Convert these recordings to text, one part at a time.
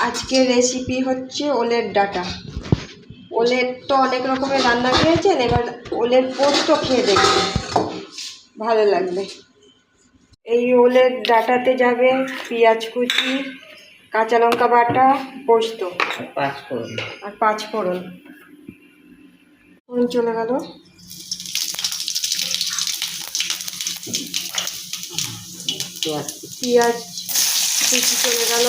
আজকের রেসিপি হচ্ছে ওলের ডাঁটা। ওলের তো অনেক রকমের রান্না খেয়েছেন, এবার ওলের পোস্ত খেয়ে দেখুন, ভালো লাগবে। এই ওলের ডাঁটাতে যাবে পেঁয়াজ কুচি, কাঁচা লঙ্কা বাটা, পোস্ত আর পাঁচফোড়ন। চলে গেল, পেঁয়াজ কুচি চলে গেল,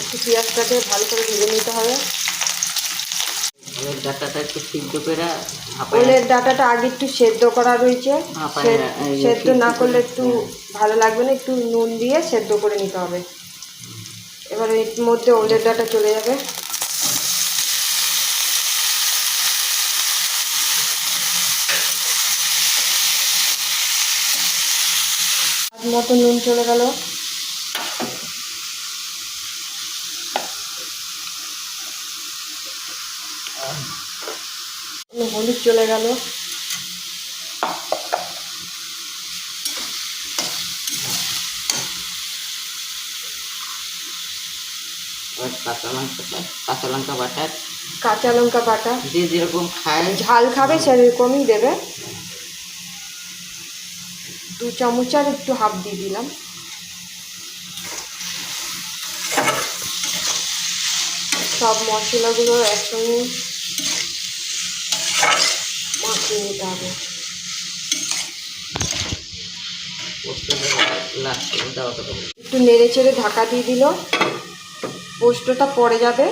একটু পেঁয়াজটাকে ভালো করে ভেজে নিতে হবে। ওলের ডাঁটাটা আগে একটু সেদ্ধ করা রয়েছে, সেদ্ধ না করলে একটু ভালো লাগবে না, একটু নুন দিয়ে সেদ্ধ করে নিতে হবে। এবার এর মধ্যে ওলের ডাঁটা চলে যাবে, মতো নুন চলে গেল, হলুদ চলে গেল, কাঁচা লঙ্কা বাটা যে যেরকম খায়, ঝাল খাবে সেরকমই দেবে। 2 চামচ আর একটু হাফ দিয়ে দিলাম। সব মশলাগুলো একসঙ্গে মাখিয়ে নিতে হবে। একটু নেড়ে চেড়ে ঢাকা দিয়ে দিল, পোস্তটা পড়ে যাবে,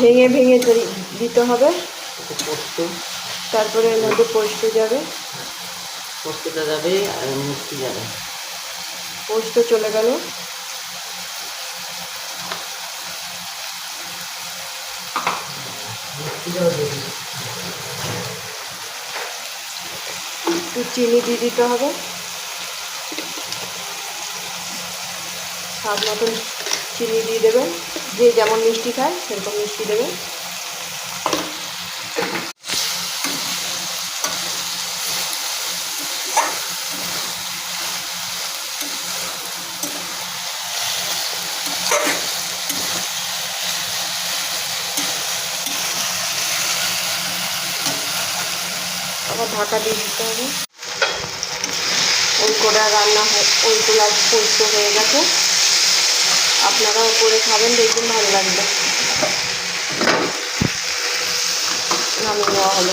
ভেঙে ভেঙে দিতে হবে। তারপরে এর মধ্যে পোস্তটা যাবে আর মিষ্টি যাবে। পোস্ত চলে গেল, একটু চিনি দিয়ে দিতে হবে, স্বাদ মতন চিনি দিয়ে দেবেন, যে যেমন মিষ্টি খায় সেরকম মিষ্টি দেবেন। আবার ঢাকা দিয়ে দিতে হবে। ওই করে রান্না ওই তোলা পোস্ত হয়ে গেছে। আপনারাও করে খাবেন, দেখুন ভালো লাগবে। নামিয়ে নেওয়া হলো।